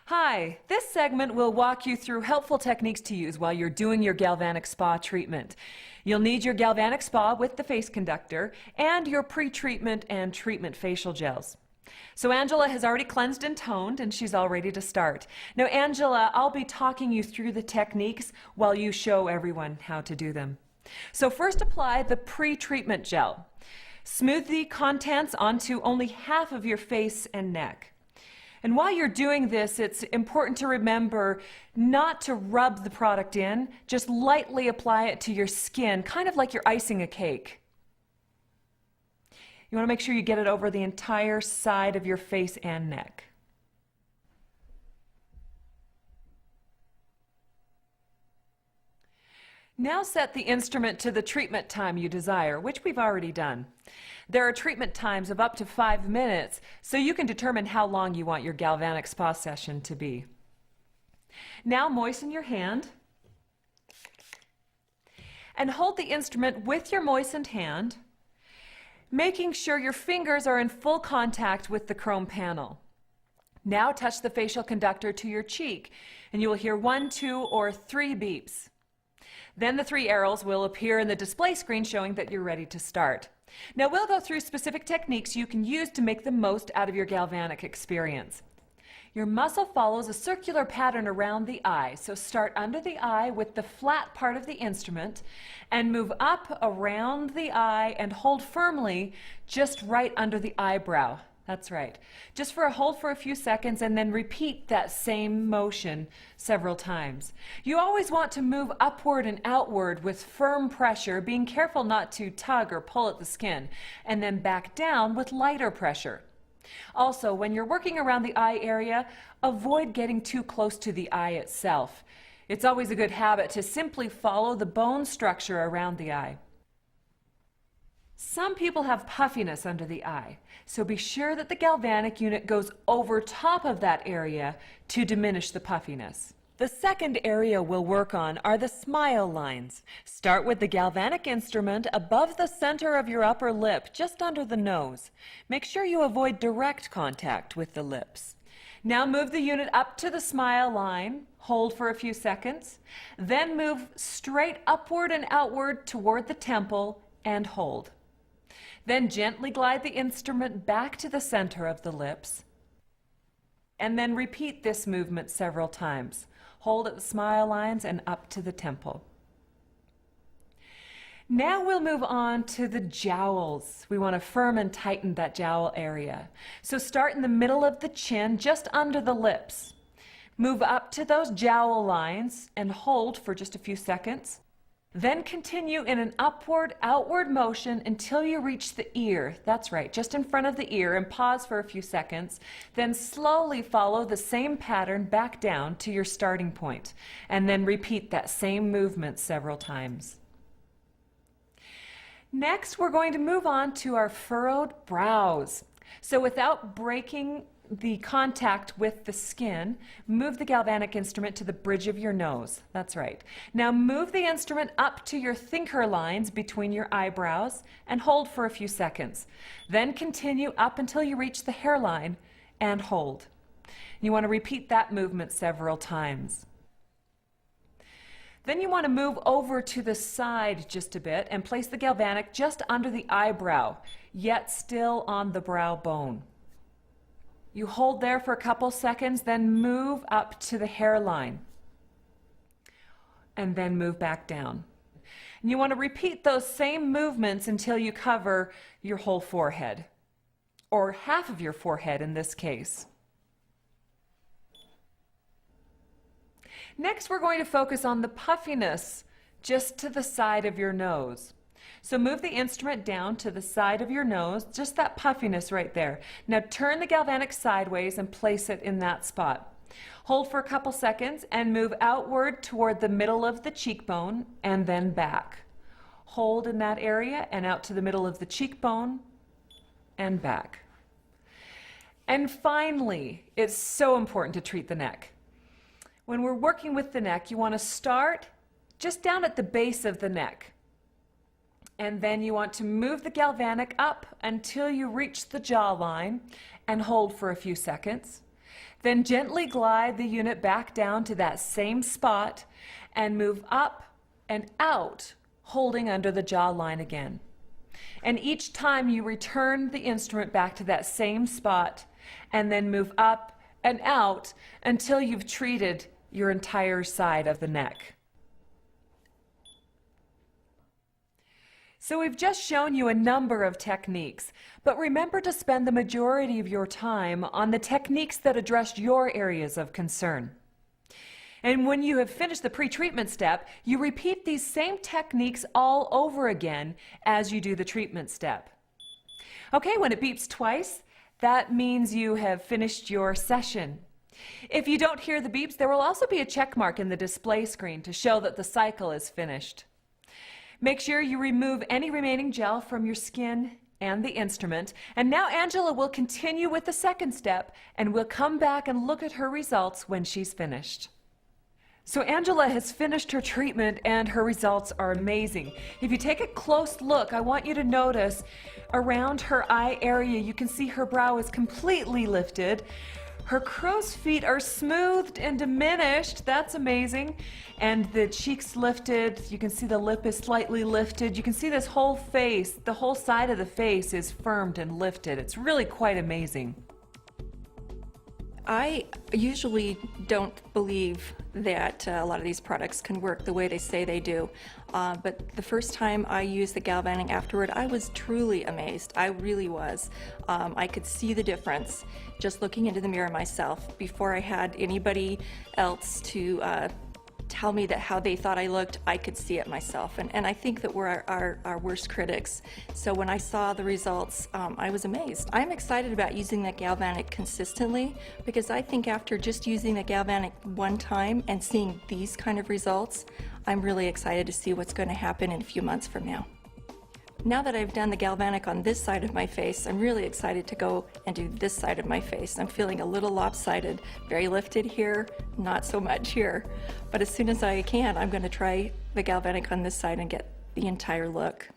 Hi, this segment will walk you through helpful techniques to use while you're doing your galvanic spa treatment. You'll need your galvanic spa with the face conductor and your pre-treatment and treatment facial gels. So Angela has already cleansed and toned and she's all ready to start. Now Angela, I'll be talking you through the techniques while you show everyone how to do them. So first apply the pre-treatment gel. Smooth the contents onto only half of your face and neck. And while you're doing this, it's important to remember not to rub the product in, just lightly apply it to your skin, kind of like you're icing a cake. You want to make sure you get it over the entire side of your face and neck. Now set the instrument to the treatment time you desire, which we've already done. There are treatment times of up to 5 minutes, so you can determine how long you want your galvanic spa session to be. Now moisten your hand and hold the instrument with your moistened hand, making sure your fingers are in full contact with the chrome panel. Now touch the facial conductor to your cheek, and you will hear 1, 2, or 3 beeps. Then the 3 arrows will appear in the display screen showing that you're ready to start. Now we'll go through specific techniques you can use to make the most out of your galvanic experience. Your muscle follows a circular pattern around the eye, so start under the eye with the flat part of the instrument and move up around the eye and hold firmly just right under the eyebrow. That's right. Just hold for a few seconds and then repeat that same motion several times. You always want to move upward and outward with firm pressure, being careful not to tug or pull at the skin, and then back down with lighter pressure. Also, when you're working around the eye area, avoid getting too close to the eye itself. It's always a good habit to simply follow the bone structure around the eye. Some people have puffiness under the eye, so be sure that the galvanic unit goes over top of that area to diminish the puffiness. The second area we'll work on are the smile lines. Start with the galvanic instrument above the center of your upper lip, just under the nose. Make sure you avoid direct contact with the lips. Now move the unit up to the smile line, hold for a few seconds, then move straight upward and outward toward the temple and hold. Then gently glide the instrument back to the center of the lips, and then repeat this movement several times. Hold at the smile lines and up to the temple. Now we'll move on to the jowls. We want to firm and tighten that jowl area. So start in the middle of the chin, just under the lips. Move up to those jowl lines and hold for just a few seconds. Then continue in an upward-outward motion until you reach the ear. That's right, just in front of the ear, and pause for a few seconds. Then slowly follow the same pattern back down to your starting point, and then repeat that same movement several times. Next, we're going to move on to our furrowed brows. So without breaking the contact with the skin, move the galvanic instrument to the bridge of your nose. That's right. Now move the instrument up to your thinker lines between your eyebrows and hold for a few seconds. Then continue up until you reach the hairline and hold. You want to repeat that movement several times. Then you want to move over to the side just a bit and place the galvanic just under the eyebrow, yet still on the brow bone. You hold there for a couple seconds, then move up to the hairline, and then move back down. And you want to repeat those same movements until you cover your whole forehead, or half of your forehead in this case. Next, we're going to focus on the puffiness just to the side of your nose. So move the instrument down to the side of your nose, just that puffiness right there. Now turn the galvanic sideways and place it in that spot. Hold for a couple seconds and move outward toward the middle of the cheekbone and then back. Hold in that area and out to the middle of the cheekbone and back. And finally, it's so important to treat the neck. When we're working with the neck, you want to start just down at the base of the neck. And then you want to move the galvanic up until you reach the jawline and hold for a few seconds. Then gently glide the unit back down to that same spot and move up and out, holding under the jawline again. And each time you return the instrument back to that same spot and then move up and out until you've treated your entire side of the neck. So we've just shown you a number of techniques, but remember to spend the majority of your time on the techniques that address your areas of concern. And when you have finished the pre-treatment step, you repeat these same techniques all over again as you do the treatment step. Okay, when it beeps twice, that means you have finished your session. If you don't hear the beeps, there will also be a check mark in the display screen to show that the cycle is finished. Make sure you remove any remaining gel from your skin and the instrument. And now Angela will continue with the second step, and we'll come back and look at her results when she's finished. So Angela has finished her treatment and her results are amazing. If you take a close look, I want you to notice around her eye area, you can see her brow is completely lifted. Her crow's feet are smoothed and diminished. That's amazing. And the cheeks lifted. You can see the lip is slightly lifted. You can see this whole face, the whole side of the face is firmed and lifted. It's really quite amazing. I usually don't believe that a lot of these products can work the way they say they do. But the first time I used the galvanic afterward, I was truly amazed. I really was. I could see the difference just looking into the mirror myself before I had anybody else to tell me that how they thought I looked. I could see it myself, and I think that we're our worst critics. So when I saw the results, I was amazed. I'm excited about using the galvanic consistently because I think after just using the galvanic one time and seeing these kind of results, I'm really excited to see what's going to happen in a few months from now. Now that I've done the galvanic on this side of my face, I'm really excited to go and do this side of my face. I'm feeling a little lopsided, very lifted here, not so much here. But as soon as I can, I'm going to try the galvanic on this side and get the entire look.